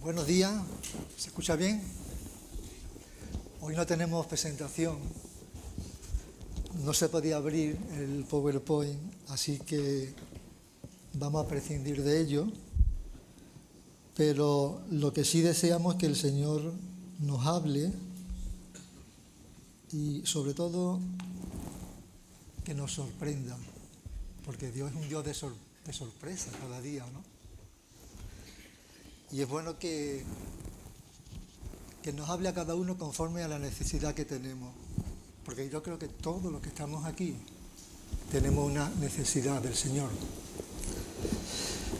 Buenos días, ¿se escucha bien? Hoy no tenemos presentación, no se podía abrir el PowerPoint, así que vamos a prescindir de ello, pero lo que sí deseamos es que el Señor nos hable y sobre todo que nos sorprenda, porque Dios es un Dios de sorpresa cada día, ¿no? Y es bueno que nos hable a cada uno conforme a la necesidad que tenemos, porque yo creo que todos los que estamos aquí tenemos una necesidad del Señor.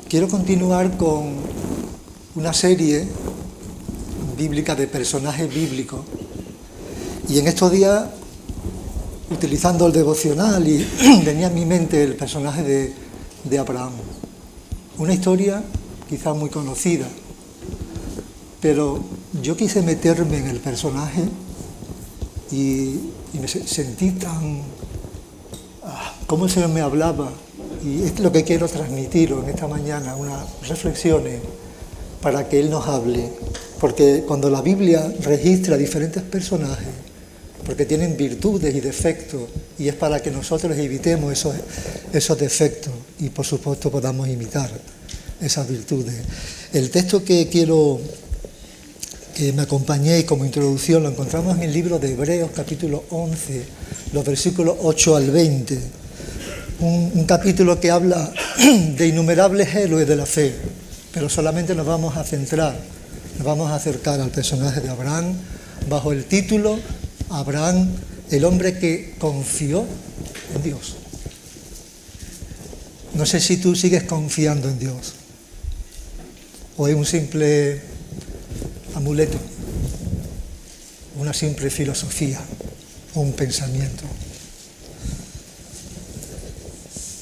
Quiero continuar con una serie bíblica de personajes bíblicos, y en estos días, utilizando el devocional, y venía a mi mente el personaje de Abraham, una historia quizás muy conocida, pero yo quise meterme en el personaje y me sentí tan... cómo el Señor me hablaba, y es lo que quiero transmitiros en esta mañana, unas reflexiones para que Él nos hable, porque cuando la Biblia registra diferentes personajes, porque tienen virtudes y defectos, y es para que nosotros evitemos esos defectos y por supuesto podamos imitar esas virtudes. El texto que quiero que me acompañéis como introducción lo encontramos en el libro de Hebreos, capítulo 11, los versículos 8 al 20. Un capítulo que habla de innumerables héroes de la fe, pero solamente nos vamos a centrar, nos vamos a acercar al personaje de Abraham bajo el título Abraham, el hombre que confió en Dios. No sé si tú sigues confiando en Dios o es un simple amuleto, una simple filosofía o un pensamiento.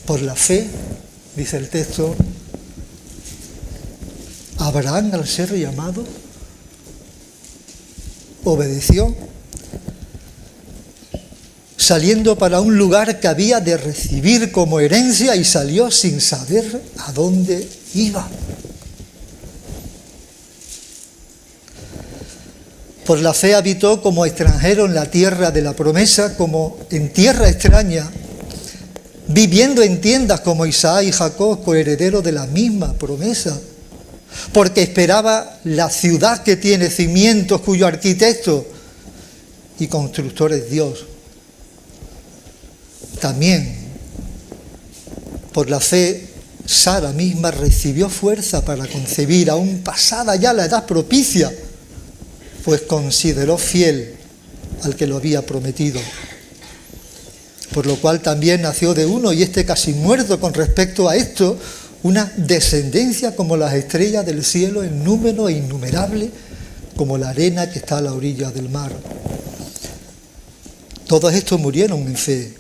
Por la fe, dice el texto, Abraham, al ser llamado, obedeció, saliendo para un lugar que había de recibir como herencia, y salió sin saber a dónde iba. Por la fe habitó como extranjero en la tierra de la promesa, como en tierra extraña, viviendo en tiendas como Isaac y Jacob, coherederos de la misma promesa, porque esperaba la ciudad que tiene cimientos, cuyo arquitecto y constructor es Dios. También, por la fe, Sara misma recibió fuerza para concebir, aún pasada ya la edad propicia, pues consideró fiel al que lo había prometido. Por lo cual también nació de uno, y este casi muerto con respecto a esto, una descendencia como las estrellas del cielo, en número e innumerable como la arena que está a la orilla del mar. Todos estos murieron en fe,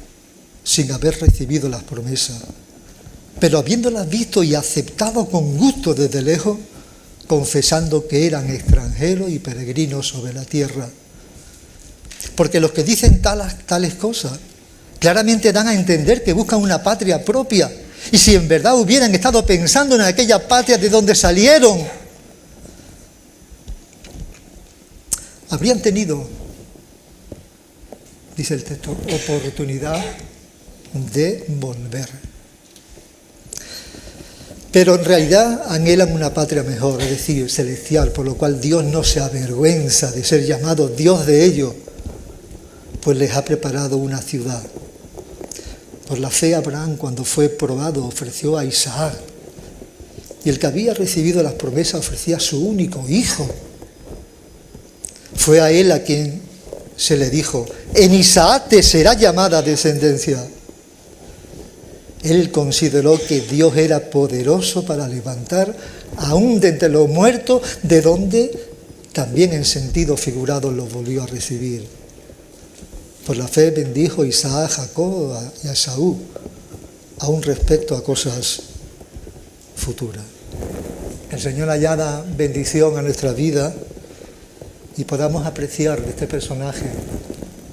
sin haber recibido las promesas, pero habiéndolas visto y aceptado con gusto desde lejos, confesando que eran extranjeros y peregrinos sobre la tierra. Porque los que dicen tales cosas claramente dan a entender que buscan una patria propia, y si en verdad hubieran estado pensando en aquella patria de donde salieron, habrían tenido, dice el texto, oportunidad de volver. Pero en realidad anhelan una patria mejor, es decir, celestial, por lo cual Dios no se avergüenza de ser llamado Dios de ellos, pues les ha preparado una ciudad. Por la fe Abraham, cuando fue probado, ofreció a Isaac, y el que había recibido las promesas ofrecía a su único hijo. Fue a él a quien se le dijo: en Isaac te será llamada descendencia. Él consideró que Dios era poderoso para levantar aún de entre los muertos, de donde también en sentido figurado los volvió a recibir. Por la fe bendijo Isaac a Jacob y a Esaú, aún respecto a cosas futuras. El Señor añada bendición a nuestra vida y podamos apreciar de este personaje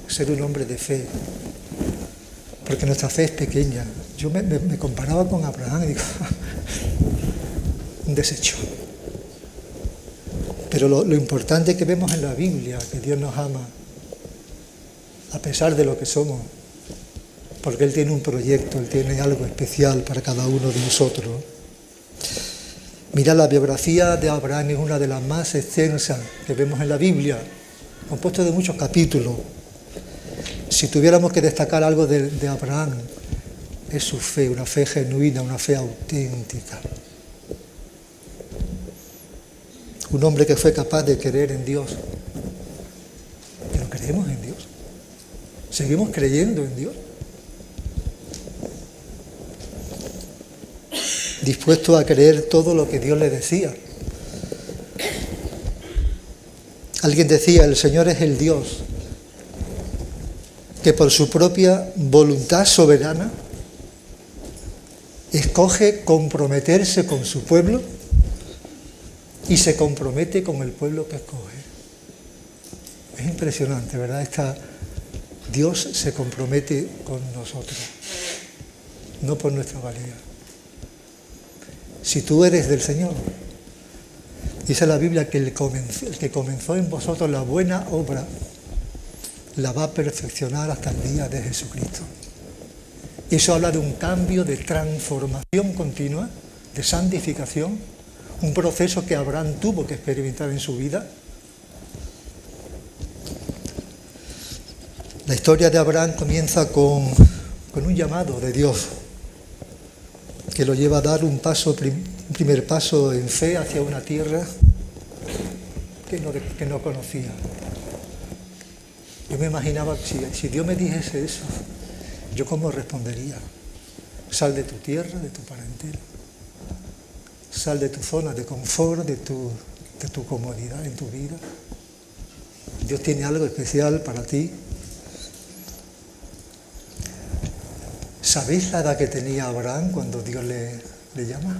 ser un hombre de fe, porque nuestra fe es pequeña. Yo me comparaba con Abraham y digo, un desecho. Pero lo importante que vemos en la Biblia, que Dios nos ama, a pesar de lo que somos, porque Él tiene un proyecto, Él tiene algo especial para cada uno de nosotros. Mira, la biografía de Abraham es una de las más extensas que vemos en la Biblia, compuesto de muchos capítulos. Si tuviéramos que destacar algo de Abraham, es su fe, una fe genuina, una fe auténtica. Un hombre que fue capaz de creer en Dios. Pero creemos en Dios. Seguimos creyendo en Dios. Dispuesto a creer todo lo que Dios le decía. Alguien decía, el Señor es el Dios que por su propia voluntad soberana escoge comprometerse con su pueblo y se compromete con el pueblo que escoge. Es impresionante, ¿verdad? Dios se compromete con nosotros, no por nuestra valía. Si tú eres del Señor, dice la Biblia que el que comenzó en vosotros la buena obra, la va a perfeccionar hasta el día de Jesucristo. Eso habla de un cambio, de transformación continua, de santificación, un proceso que Abraham tuvo que experimentar en su vida. La historia de Abraham comienza con un llamado de Dios que lo lleva a dar un primer paso en fe hacia una tierra que no conocía. Yo me imaginaba, si Dios me dijese eso, ¿yo cómo respondería? Sal de tu tierra, de tu parentela. Sal de tu zona de confort, de tu comodidad en tu vida. Dios tiene algo especial para ti. ¿Sabéis la edad que tenía Abraham cuando Dios le llama?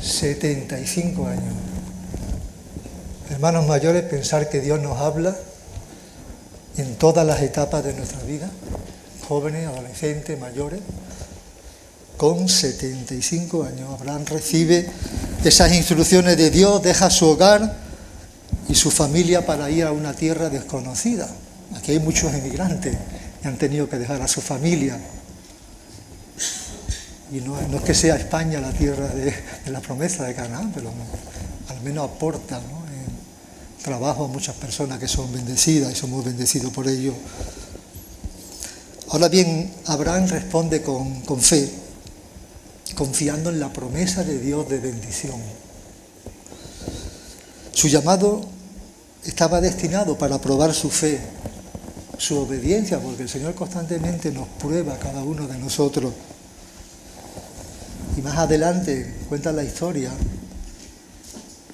75 años. Hermanos mayores, pensar que Dios nos habla en todas las etapas de nuestra vida, jóvenes, adolescentes, mayores. Con 75 años, Abraham recibe esas instrucciones de Dios, deja su hogar y su familia para ir a una tierra desconocida. Aquí hay muchos emigrantes que han tenido que dejar a su familia. Y no es que sea España la tierra de la promesa de Canaán, pero al menos aporta, ¿no?, en trabajo a muchas personas que son bendecidas y somos bendecidos por ello. Ahora bien, Abraham responde con fe, confiando en la promesa de Dios de bendición. Su llamado estaba destinado para probar su fe, su obediencia, porque el Señor constantemente nos prueba a cada uno de nosotros. Y más adelante cuenta la historia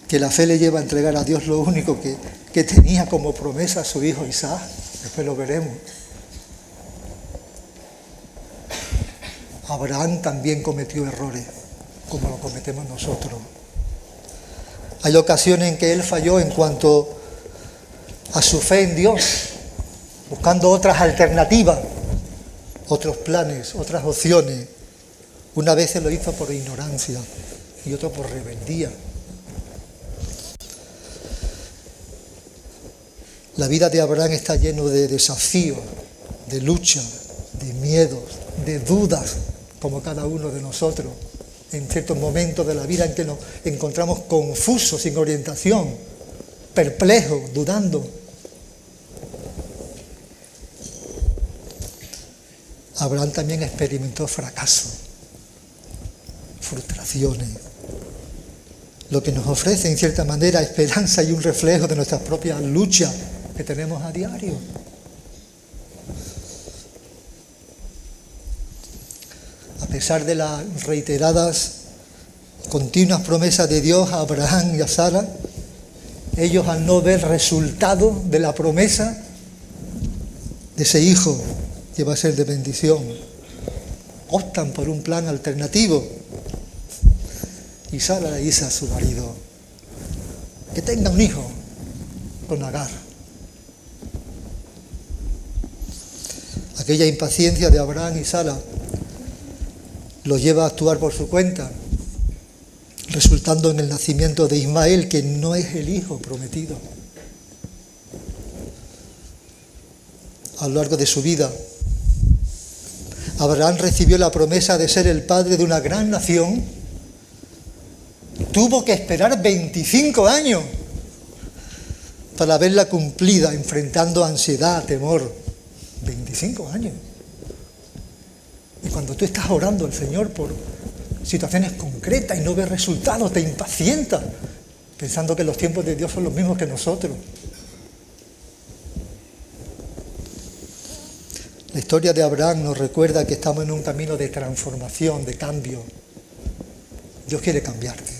que la fe le lleva a entregar a Dios lo único que tenía como promesa a su hijo Isaac. Después lo veremos. Abraham también cometió errores, como lo cometemos nosotros. Hay ocasiones en que él falló en cuanto a su fe en Dios, buscando otras alternativas, otros planes, otras opciones. Una vez se lo hizo por ignorancia y otro por rebeldía. La vida de Abraham está lleno de desafíos, de lucha, de miedos, de dudas, como cada uno de nosotros, en ciertos momentos de la vida en que nos encontramos confusos, sin orientación, perplejos, dudando. Abraham también experimentó fracaso, frustraciones, lo que nos ofrece en cierta manera esperanza y un reflejo de nuestras propias luchas que tenemos a diario. A pesar de las reiteradas, continuas promesas de Dios a Abraham y a Sara, ellos, al no ver resultado de la promesa de ese hijo que va a ser de bendición, optan por un plan alternativo. Y Sara le dice a su marido que tenga un hijo con Agar. Aquella impaciencia de Abraham y Sara los lleva a actuar por su cuenta, resultando en el nacimiento de Ismael, que no es el hijo prometido. A lo largo de su vida, Abraham recibió la promesa de ser el padre de una gran nación. Tuvo que esperar 25 años para verla cumplida, enfrentando ansiedad, temor. 25 años. Y cuando tú estás orando al Señor por situaciones concretas y no ves resultados, te impacientas, pensando que los tiempos de Dios son los mismos que nosotros. La historia de Abraham nos recuerda que estamos en un camino de transformación, de cambio. Dios quiere cambiarte.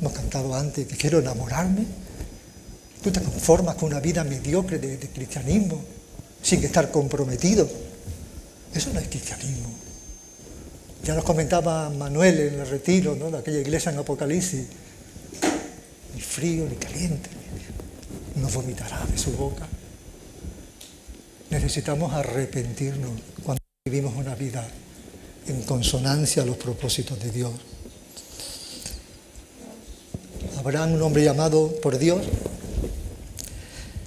Hemos cantado antes que quiero enamorarme. Tú te conformas con una vida mediocre de cristianismo, sin estar comprometido. Eso no es cristianismo. Ya nos comentaba Manuel en el retiro, ¿no?, de aquella iglesia en Apocalipsis. Ni frío ni caliente, nos vomitará de su boca. Necesitamos arrepentirnos cuando vivimos una vida en consonancia a los propósitos de Dios. Abraham, un hombre llamado por Dios,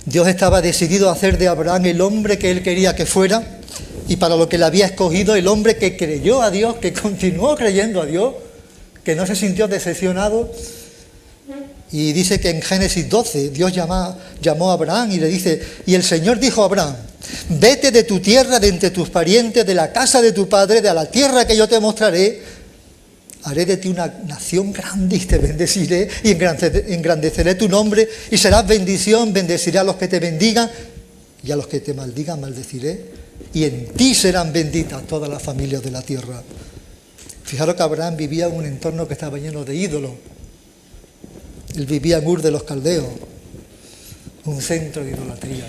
Dios estaba decidido a hacer de Abraham el hombre que él quería que fuera, y para lo que le había escogido, el hombre que creyó a Dios, que continuó creyendo a Dios, que no se sintió decepcionado. Y dice que en Génesis 12 Dios llamó a Abraham y le dice: y el Señor dijo a Abraham, vete de tu tierra, de entre tus parientes, de la casa de tu padre, de la tierra que yo te mostraré. Haré de ti una nación grande y te bendeciré y engrandeceré tu nombre y serás bendición. Bendeciré a los que te bendigan y a los que te maldigan maldeciré. Y en ti serán benditas todas las familias de la tierra. Fijaros que Abraham vivía en un entorno que estaba lleno de ídolos. Él vivía en Ur de los Caldeos, un centro de idolatría.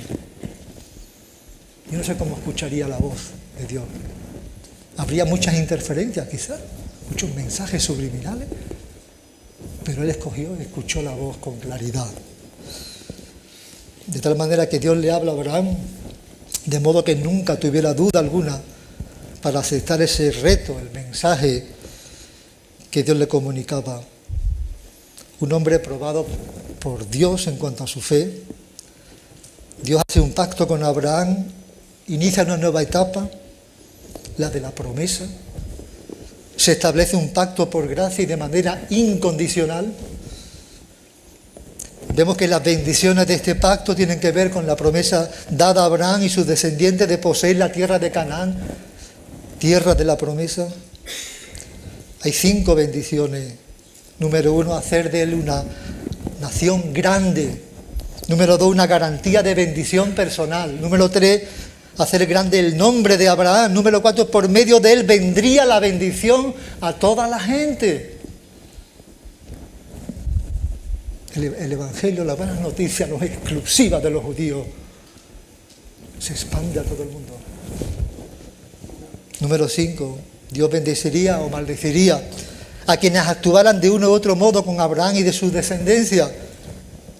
Yo no sé cómo escucharía la voz de Dios. Habría muchas interferencias quizás, muchos mensajes subliminales, pero él escuchó la voz con claridad. De tal manera que Dios le habla a Abraham, de modo que nunca tuviera duda alguna para aceptar ese reto, el mensaje que Dios le comunicaba. Un hombre probado por Dios en cuanto a su fe. Dios hace un pacto con Abraham, inicia una nueva etapa, la de la promesa. Se establece un pacto por gracia y de manera incondicional. Vemos que las bendiciones de este pacto tienen que ver con la promesa dada a Abraham y sus descendientes de poseer la tierra de Canaán, tierra de la promesa. Hay 5 bendiciones. Número 1, hacer de él una nación grande. Número 2, una garantía de bendición personal. Número 3, hacer grande el nombre de Abraham. Número 4, por medio de él vendría la bendición a toda la gente. El Evangelio, la buena noticia, no es exclusiva de los judíos. Se expande a todo el mundo. Número 5, Dios bendeciría o maldeciría a quienes actuaran de uno u otro modo con Abraham y de su descendencia.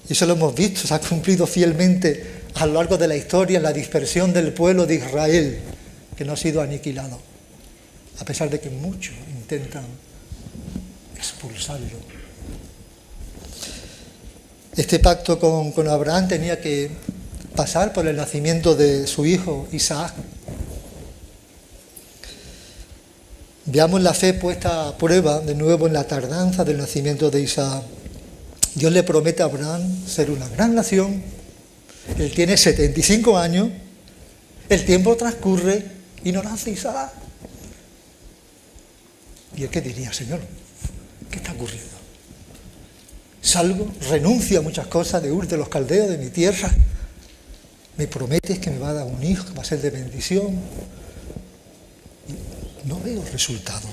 Y eso lo hemos visto, se ha cumplido fielmente a lo largo de la historia en la dispersión del pueblo de Israel, que no ha sido aniquilado, a pesar de que muchos intentan expulsarlo. Este pacto con Abraham tenía que pasar por el nacimiento de su hijo Isaac. Veamos la fe puesta a prueba de nuevo en la tardanza del nacimiento de Isaac. Dios le promete a Abraham ser una gran nación. Él tiene 75 años, el tiempo transcurre y no nace Isaac. ¿Y él qué diría? Señor, ¿qué está ocurriendo? Salgo, renuncio a muchas cosas de Ur de los Caldeos, de mi tierra. Me prometes que me va a dar un hijo, que va a ser de bendición. Y no veo resultado.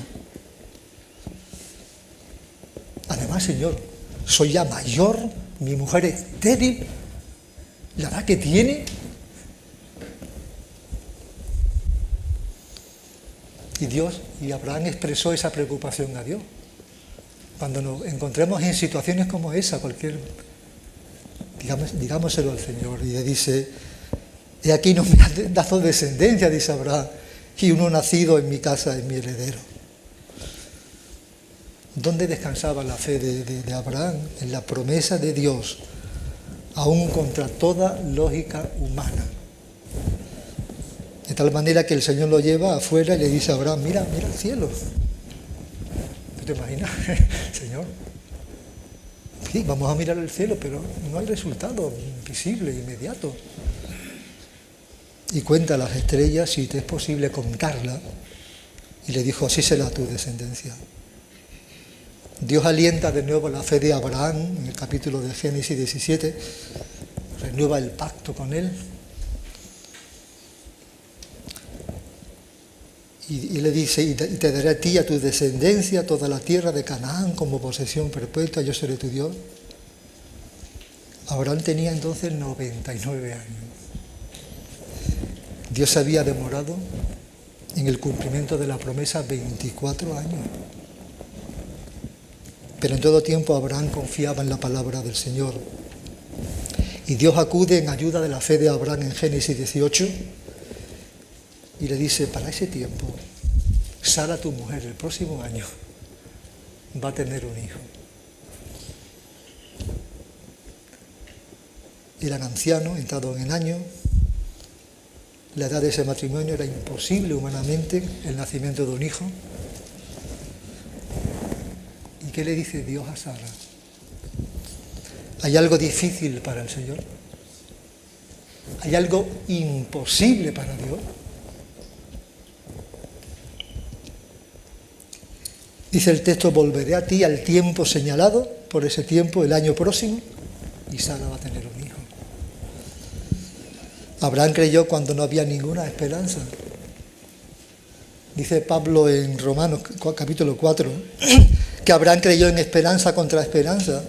Además, Señor, soy ya mayor, mi mujer es estéril, la edad que tiene. Y Abraham expresó esa preocupación a Dios. Cuando nos encontremos en situaciones como esa, digámoselo al Señor, y le dice: he aquí no me has dado descendencia, dice Abraham, y uno nacido en mi casa es mi heredero. ¿Dónde descansaba la fe de Abraham? En la promesa de Dios, aún contra toda lógica humana. De tal manera que el Señor lo lleva afuera y le dice a Abraham, mira el cielo. ¿Tú te imaginas, Señor? Sí, vamos a mirar el cielo, pero no hay resultado visible, inmediato. Y cuenta las estrellas, si te es posible contarla. Y le dijo, así será tu descendencia. Dios alienta de nuevo la fe de Abraham, en el capítulo de Génesis 17, renueva el pacto con él. Y le dice, y te daré a ti y a tu descendencia toda la tierra de Canaán como posesión perpetua, yo seré tu Dios. Abraham tenía entonces 99 años. Dios se había demorado en el cumplimiento de la promesa 24 años. Pero en todo tiempo Abraham confiaba en la palabra del Señor. Y Dios acude en ayuda de la fe de Abraham en Génesis 18 y le dice, para ese tiempo, Sara, tu mujer, el próximo año va a tener un hijo. Eran ancianos, entrados en años. La edad de ese matrimonio era imposible humanamente, el nacimiento de un hijo. ¿Y qué le dice Dios a Sara? ¿Hay algo difícil para el Señor? ¿Hay algo imposible para Dios? Dice el texto, volveré a ti al tiempo señalado, por ese tiempo, el año próximo, y Sara va a tener un hijo. Abraham creyó cuando no había ninguna esperanza. Dice Pablo en Romanos capítulo 4, que Abraham creyó en esperanza contra esperanza,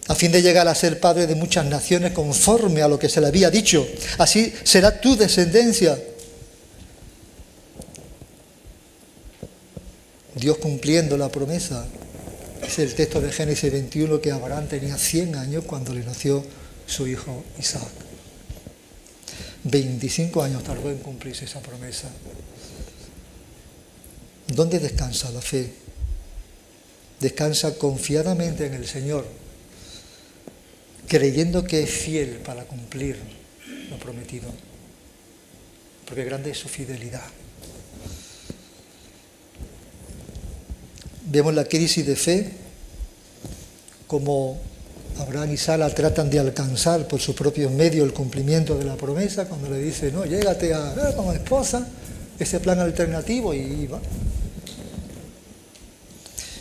a fin de llegar a ser padre de muchas naciones conforme a lo que se le había dicho. Así será tu descendencia. Dios cumpliendo la promesa. Es el texto de Génesis 21 que Abraham tenía 100 años cuando le nació su hijo Isaac. 25 años tardó en cumplirse esa promesa. ¿Dónde descansa la fe? Descansa confiadamente en el Señor, creyendo que es fiel para cumplir lo prometido, porque grande es su fidelidad. Vemos la crisis de fe, como Abraham y Sara tratan de alcanzar por sus propios medios el cumplimiento de la promesa, cuando le dice, no, llégate como esposa, ese plan alternativo y va.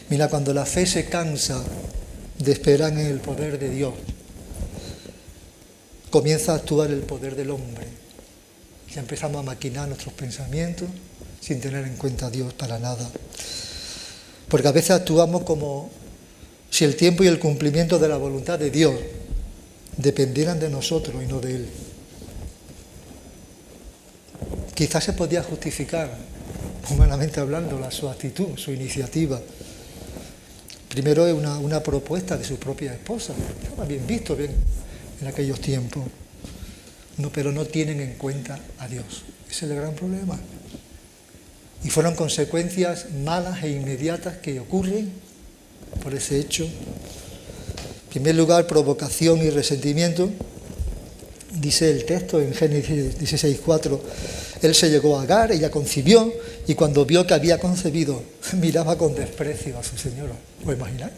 Mira, cuando la fe se cansa de esperar en el poder de Dios, comienza a actuar el poder del hombre. Ya empezamos a maquinar nuestros pensamientos sin tener en cuenta a Dios para nada. Porque a veces actuamos como si el tiempo y el cumplimiento de la voluntad de Dios dependieran de nosotros y no de Él. Quizás se podía justificar, humanamente hablando, su actitud, su iniciativa. Primero es una propuesta de su propia esposa. Estaba bien visto bien en aquellos tiempos. No, pero no tienen en cuenta a Dios. Ese es el gran problema. Y fueron consecuencias malas e inmediatas que ocurren por ese hecho. En primer lugar, provocación y resentimiento. Dice el texto en Génesis 16:4, él se llegó a Agar, ella concibió, y cuando vio que había concebido, miraba con desprecio a su señora. ¿Os imagináis?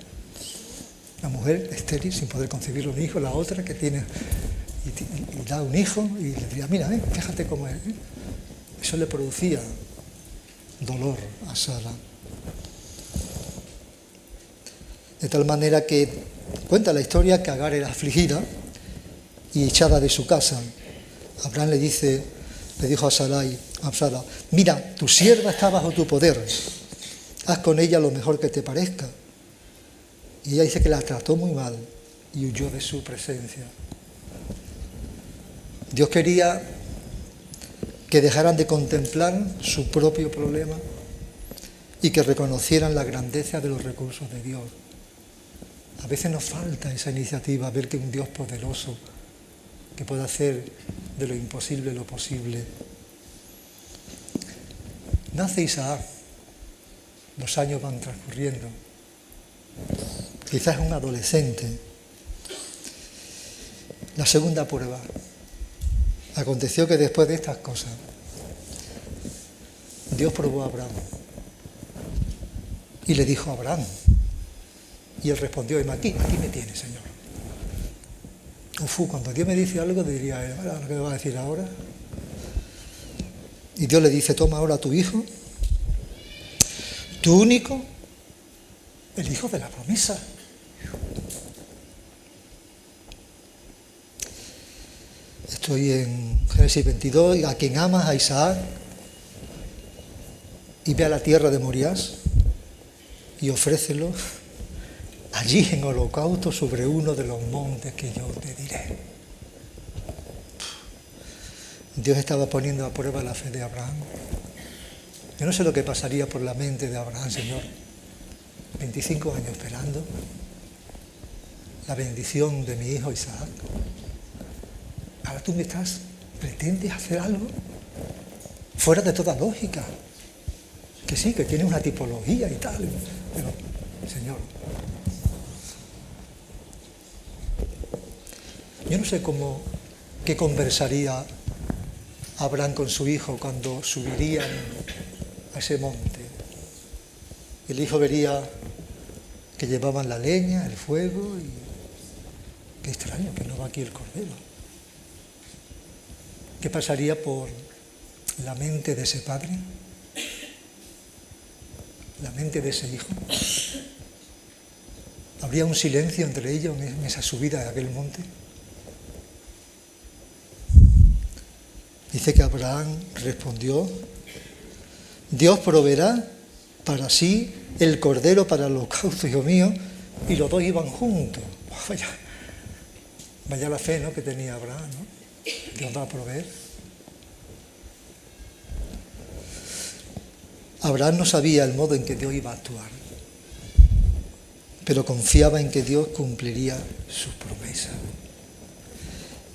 La mujer estéril, sin poder concebir un hijo, la otra que tiene y da un hijo, y le diría, mira, fíjate cómo es. Eso le producía dolor a Sara. De tal manera que cuenta la historia que Agar era afligida y echada de su casa. Abraham le dijo a Sara, mira, tu sierva está bajo tu poder, haz con ella lo mejor que te parezca. Y ella dice que la trató muy mal y huyó de su presencia. Dios quería que dejaran de contemplar su propio problema y que reconocieran la grandeza de los recursos de Dios. A veces nos falta esa iniciativa, ver que un Dios poderoso que puede hacer de lo imposible lo posible. Nace Isaac. Los años van transcurriendo. Quizás es un adolescente. La segunda prueba. Aconteció que después de estas cosas, Dios probó a Abraham. Y le dijo a Abraham. Y él respondió, aquí me tienes, Señor. Cuando Dios me dice algo, diría, ¿qué me va a decir ahora? Y Dios le dice, toma ahora a tu hijo, tu único, el hijo de la promesa. Estoy en Génesis 22, a quien amas, a Isaac, y ve a la tierra de Morías y ofrécelo allí en holocausto sobre uno de los montes que yo te diré. Dios estaba poniendo a prueba la fe de Abraham. Yo no sé lo que pasaría por la mente de Abraham, Señor. 25 años esperando la bendición de mi hijo Isaac. Ahora tú pretendes hacer algo fuera de toda lógica. Que sí, que tiene una tipología y tal. Pero, Señor, yo no sé qué conversaría Abraham con su hijo cuando subirían a ese monte. El hijo vería que llevaban la leña, el fuego, y qué extraño que no va aquí el cordero. ¿Qué pasaría por la mente de ese padre? ¿La mente de ese hijo? ¿Habría un silencio entre ellos en esa subida de aquel monte? Dice que Abraham respondió, Dios proveerá para sí el cordero para el holocausto, hijo mío, y los dos iban juntos. Vaya la fe, ¿no?, que tenía Abraham, ¿no? Dios va a proveer. Abraham no sabía el modo en que Dios iba a actuar, pero confiaba en que Dios cumpliría sus promesas.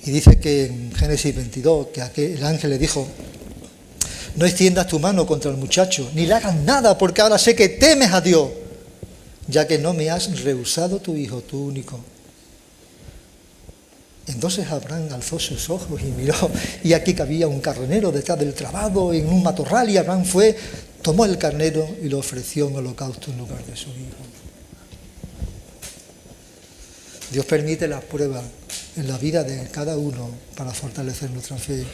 Y dice que en Génesis 22, que el ángel le dijo, no extiendas tu mano contra el muchacho, ni le hagas nada, porque ahora sé que temes a Dios, ya que no me has rehusado tu hijo, tu único. Entonces Abraham alzó sus ojos y miró, y aquí que había un carnero detrás del trabado, en un matorral, y Abraham fue, tomó el carnero y lo ofreció en holocausto en lugar de su hijo. Dios permite las pruebas en la vida de cada uno para fortalecer nuestra fe.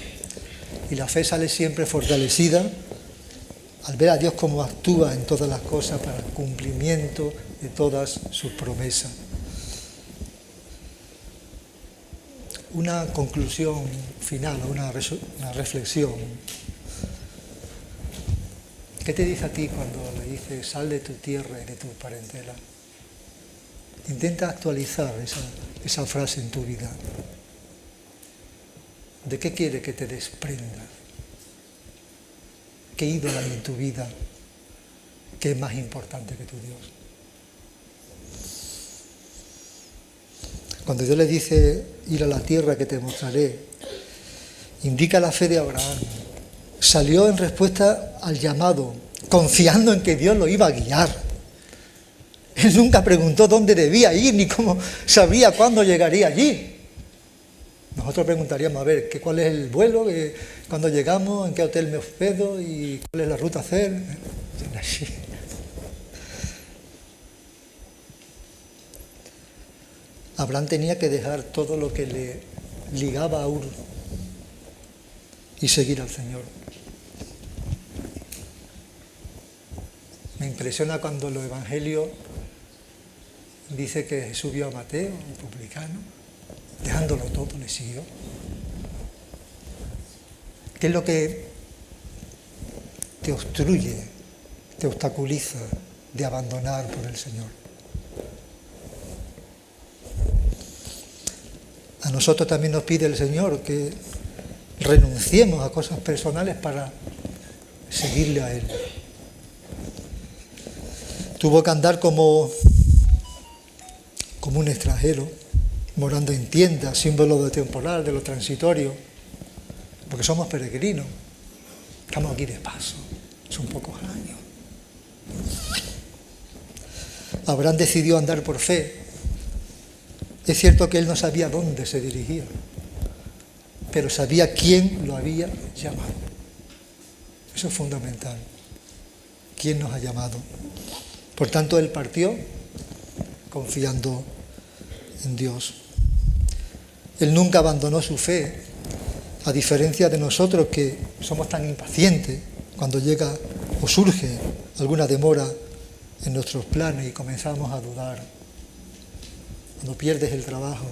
Y la fe sale siempre fortalecida al ver a Dios cómo actúa en todas las cosas para el cumplimiento de todas sus promesas. Una conclusión final, una reflexión. ¿Qué te dice a ti cuando le dices, sal de tu tierra y de tu parentela? Intenta actualizar esa frase en tu vida. ¿De qué quiere que te desprendas? ¿Qué ídolo hay en tu vida que es más importante que tu Dios? Cuando Dios le dice ir a la tierra que te mostraré, indica la fe de Abraham. Salió en respuesta al llamado, confiando en que Dios lo iba a guiar. Él nunca preguntó dónde debía ir, ni cómo sabría cuándo llegaría allí. Nosotros preguntaríamos, a ver, ¿cuál es el vuelo? ¿Cuándo llegamos? ¿En qué hotel me hospedo? ¿Y cuál es la ruta a hacer? Abraham tenía que dejar todo lo que le ligaba a Ur y seguir al Señor. Me impresiona cuando los evangelios dice que Jesús vio a Mateo, un publicano, dejándolo todo, le siguió. ¿Qué es lo que te obstruye, te obstaculiza de abandonar por el Señor? A nosotros también nos pide el Señor que renunciemos a cosas personales para seguirle a Él. Tuvo que andar como un extranjero, morando en tiendas, símbolo de temporal, de lo transitorio, porque somos peregrinos, estamos aquí de paso, son pocos años. Abraham decidió andar por fe. Es cierto que él no sabía dónde se dirigía, pero sabía quién lo había llamado. Eso es fundamental. ¿Quién nos ha llamado? Por tanto, él partió confiando en Dios. Él nunca abandonó su fe, a diferencia de nosotros que somos tan impacientes cuando llega o surge alguna demora en nuestros planes y comenzamos a dudar. Cuando pierdes el trabajo,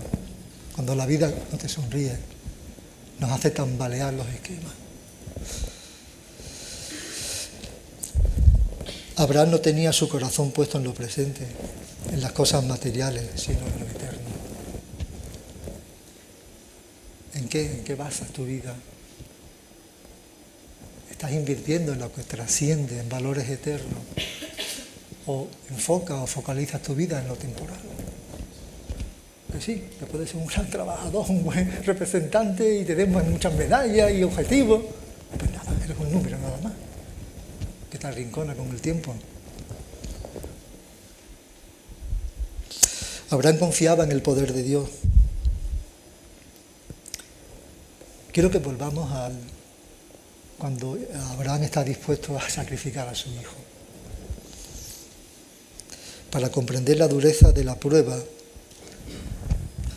cuando la vida no te sonríe, nos hace tambalear los esquemas. Abraham no tenía su corazón puesto en lo presente, en las cosas materiales, sino en lo eterno. ¿En qué basas tu vida? ¿Estás invirtiendo en lo que trasciende, en valores eternos? ¿O enfocas o focalizas tu vida en lo temporal? Que sí, que puedes ser un gran trabajador, un buen representante y te demos muchas medallas y objetivos. Pues nada, eres un número nada más, que te arrincona con el tiempo. Abraham confiaba en el poder de Dios. Quiero que volvamos cuando Abraham está dispuesto a sacrificar a su hijo. Para comprender la dureza de la prueba,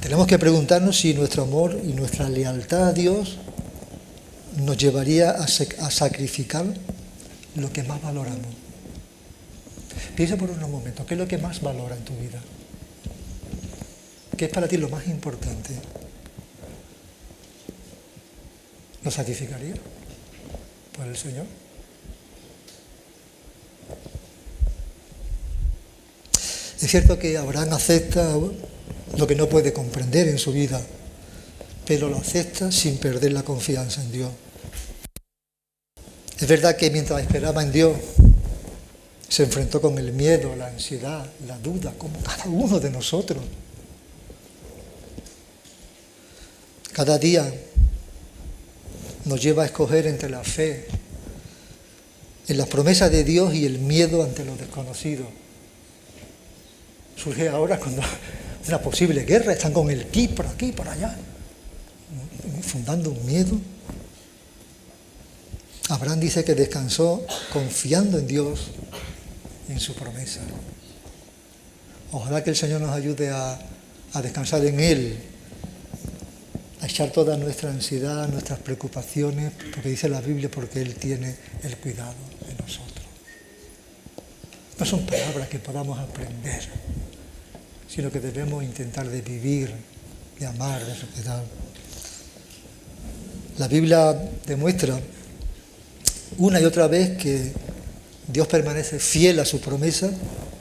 tenemos que preguntarnos si nuestro amor y nuestra lealtad a Dios nos llevaría a sacrificar lo que más valoramos. Piensa por unos momentos, ¿qué es lo que más valora en tu vida? ¿Qué es para ti lo más importante? ¿Lo sacrificaría por el Señor? Es cierto que Abraham acepta lo que no puede comprender en su vida, pero lo acepta sin perder la confianza en Dios. Es verdad que mientras esperaba en Dios, se enfrentó con el miedo, la ansiedad, la duda, como cada uno de nosotros. Cada día nos lleva a escoger entre la fe en las promesas de Dios y el miedo ante lo desconocido. Surge ahora cuando una posible guerra, están con el ki por aquí, por allá, fundando un miedo. Abraham dice que descansó confiando en Dios y en su promesa. Ojalá que el Señor nos ayude a descansar en Él, a echar toda nuestra ansiedad, nuestras preocupaciones, porque dice la Biblia, porque Él tiene el cuidado de nosotros. No son palabras que podamos aprender, sino que debemos intentar de vivir, de amar, de respetar. La Biblia demuestra una y otra vez que Dios permanece fiel a su promesa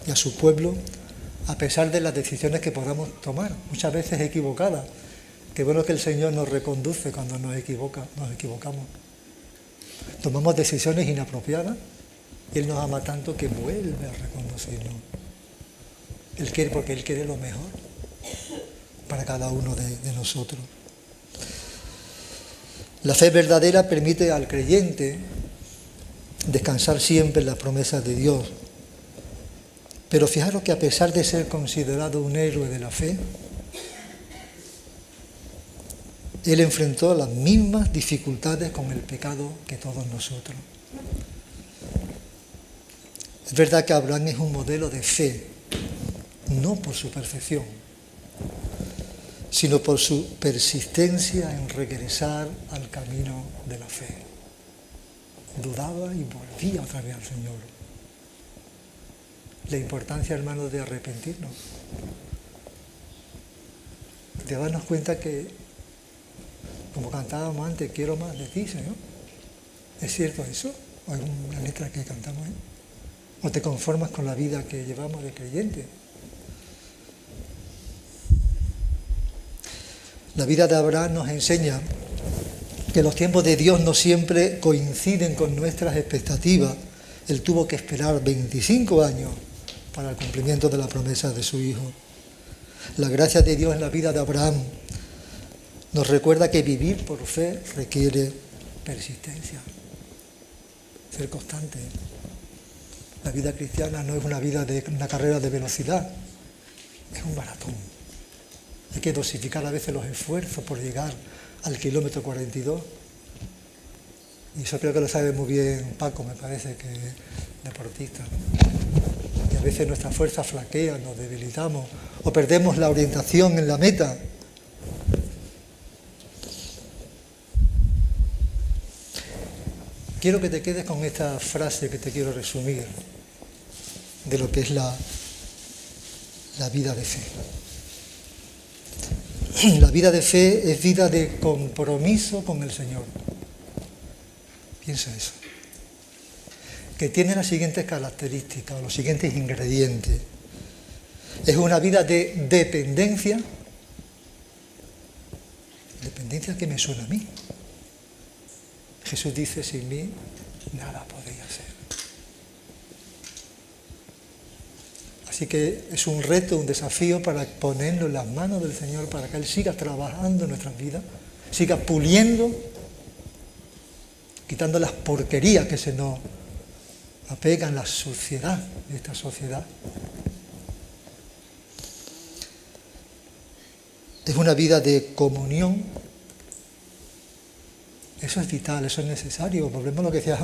y a su pueblo, a pesar de las decisiones que podamos tomar, muchas veces equivocadas. Qué bueno que el Señor nos reconduce cuando nos equivocamos. Tomamos decisiones inapropiadas y Él nos ama tanto que vuelve a reconducirnos. Él quiere, porque Él quiere lo mejor para cada uno de nosotros. La fe verdadera permite al creyente descansar siempre en las promesas de Dios. Pero fijaros que a pesar de ser considerado un héroe de la fe, él enfrentó las mismas dificultades con el pecado que todos nosotros. Es verdad que Abraham es un modelo de fe, no por su perfección, sino por su persistencia en regresar al camino de la fe. Dudaba y volvía otra vez al Señor. La importancia, hermanos, de arrepentirnos, de darnos cuenta que, como cantábamos antes, quiero más de ti, Señor. ¿Es cierto eso? ¿O hay una letra que cantamos ahí? ¿O te conformas con la vida que llevamos de creyente? La vida de Abraham nos enseña que los tiempos de Dios no siempre coinciden con nuestras expectativas. Él tuvo que esperar 25 años para el cumplimiento de la promesa de su hijo. La gracia de Dios en la vida de Abraham nos recuerda que vivir por fe requiere persistencia, ser constante. La vida cristiana no es una vida de una carrera de velocidad, es un maratón. Hay que dosificar a veces los esfuerzos por llegar al kilómetro 42. Y eso creo que lo sabe muy bien Paco, me parece, que es deportista, ¿no? Y a veces nuestras fuerzas flaquean, nos debilitamos o perdemos la orientación en la meta. Quiero que te quedes con esta frase que te quiero resumir de lo que es la vida de fe. La vida de fe es vida de compromiso con el Señor. Piensa eso. Que tiene las siguientes características, los siguientes ingredientes. Es una vida de dependencia. Dependencia que me suena a mí. Jesús dice, sin mí nada podéis hacer. Así que es un reto, un desafío para ponerlo en las manos del Señor, para que Él siga trabajando en nuestras vidas, siga puliendo, quitando las porquerías que se nos apegan, la suciedad de esta sociedad. Es una vida de comunión. Eso es vital, eso es necesario. Volvemos a lo que decía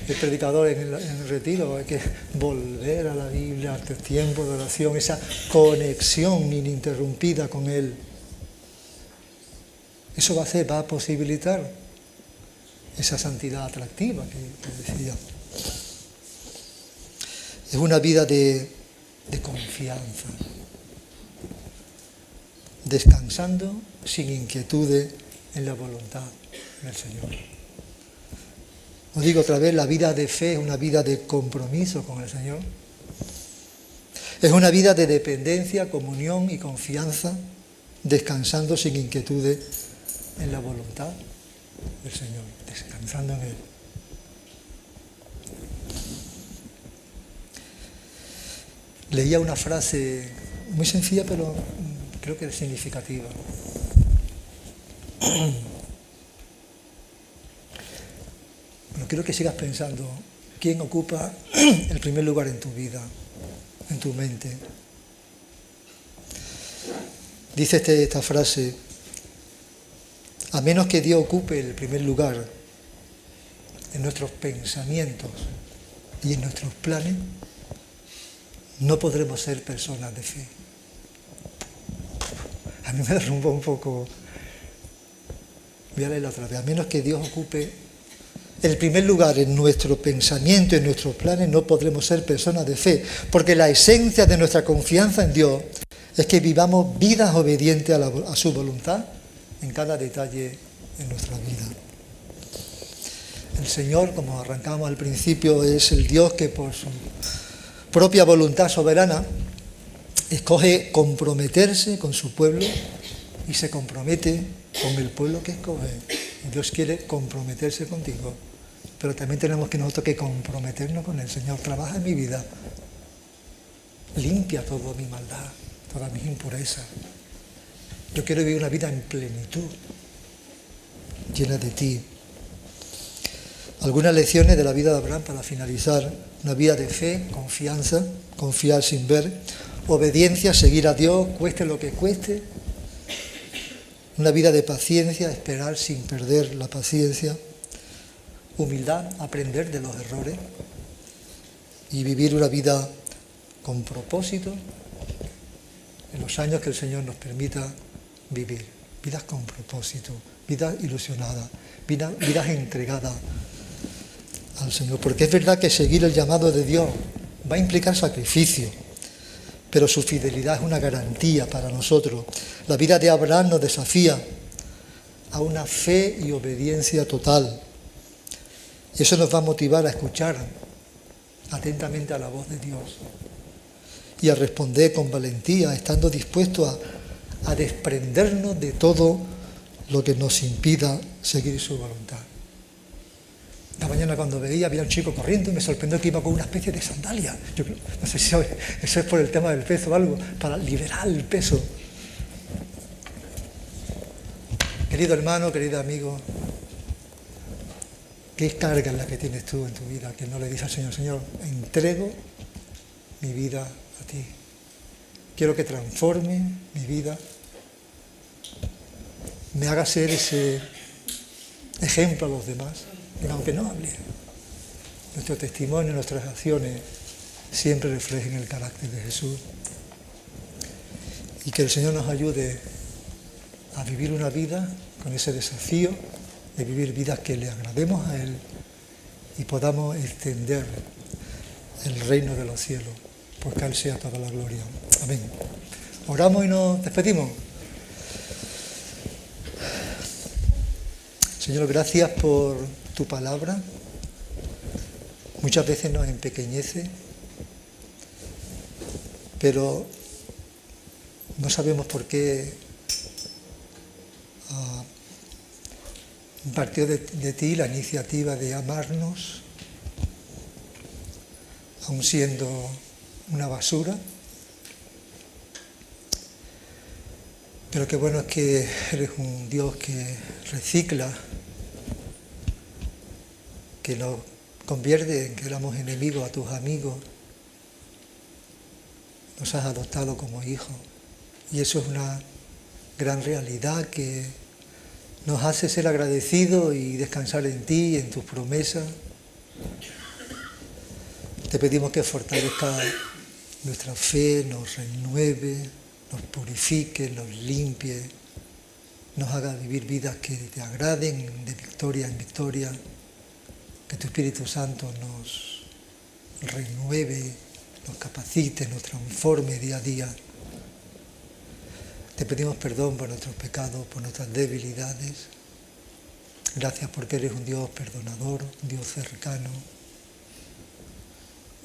el predicador en el retiro, hay que volver a la Biblia, al tiempo de oración, esa conexión ininterrumpida con Él. Eso va a posibilitar esa santidad atractiva que decía. Es una vida de confianza, descansando sin inquietudes en la voluntad del Señor. Os digo otra vez, la vida de fe es una vida de compromiso con el Señor. Es una vida de dependencia, comunión y confianza, descansando sin inquietudes en la voluntad del Señor, descansando en Él. Leía una frase muy sencilla, pero creo que es significativa. Pero quiero que sigas pensando, ¿quién ocupa el primer lugar en tu vida, en tu mente? Dice esta frase, a menos que Dios ocupe el primer lugar en nuestros pensamientos y en nuestros planes, no podremos ser personas de fe. A mí me derrumbó un poco. Voy a leerla otra vez. A menos que Dios ocupe el primer lugar en nuestro pensamiento, en nuestros planes, no podremos ser personas de fe. Porque la esencia de nuestra confianza en Dios es que vivamos vidas obedientes a su voluntad en cada detalle de nuestra vida. El Señor, como arrancamos al principio, es el Dios que por su propia voluntad soberana escoge comprometerse con su pueblo y se compromete con el pueblo que escoge. Dios quiere comprometerse contigo, pero también tenemos que nosotros que comprometernos con el Señor. Trabaja en mi vida, limpia toda mi maldad, todas mis impurezas. Yo quiero vivir una vida en plenitud, llena de ti. Algunas lecciones de la vida de Abraham para finalizar: una vida de fe, confianza, confiar sin ver, obediencia, seguir a Dios, cueste lo que cueste. Una vida de paciencia, esperar sin perder la paciencia. Humildad, aprender de los errores. Y vivir una vida con propósito en los años que el Señor nos permita vivir. Vidas con propósito, vidas ilusionadas, vidas entregadas al Señor. Porque es verdad que seguir el llamado de Dios va a implicar sacrificio, pero su fidelidad es una garantía para nosotros. La vida de Abraham nos desafía a una fe y obediencia total. Y eso nos va a motivar a escuchar atentamente a la voz de Dios y a responder con valentía, estando dispuestos a desprendernos de todo lo que nos impida seguir su voluntad. Esta mañana cuando veía, había un chico corriendo y me sorprendió que iba con una especie de sandalia. Yo no sé si eso es por el tema del peso o algo, para liberar el peso. Querido hermano, querido amigo, ¿Qué carga es la que tienes tú en tu vida? Que no le dices al Señor, Señor, entrego mi vida a ti. Quiero que transforme mi vida, me haga ser ese ejemplo a los demás. Y aunque no hable, nuestro testimonio, nuestras acciones siempre reflejen el carácter de Jesús. Y que el Señor nos ayude a vivir una vida con ese desafío de vivir vidas que le agrademos a Él y podamos extender el reino de los cielos, porque a Él sea toda la gloria. Amén. Oramos y nos despedimos. Señor, gracias por tu palabra. Muchas veces nos empequeñece, pero no sabemos por qué partió de ti la iniciativa de amarnos, aun siendo una basura. Pero qué bueno es que eres un Dios que recicla, que nos convierte en que éramos enemigos a tus amigos. Nos has adoptado como hijos. Y eso es una gran realidad que nos hace ser agradecidos y descansar en ti, en tus promesas. Te pedimos que fortalezca nuestra fe, nos renueve, nos purifique, nos limpie, nos haga vivir vidas que te agraden de victoria en victoria, que tu Espíritu Santo nos renueve, nos capacite, nos transforme día a día. Te pedimos perdón por nuestros pecados, por nuestras debilidades. Gracias porque eres un Dios perdonador, un Dios cercano,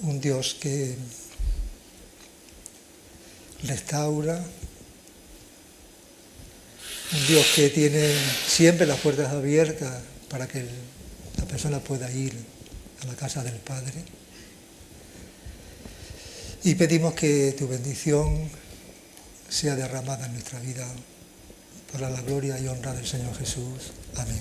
un Dios que restaura, un Dios que tiene siempre las puertas abiertas para que la persona pueda ir a la casa del Padre. Y pedimos que tu bendición sea derramada en nuestra vida para la gloria y honra del Señor Jesús. Amén.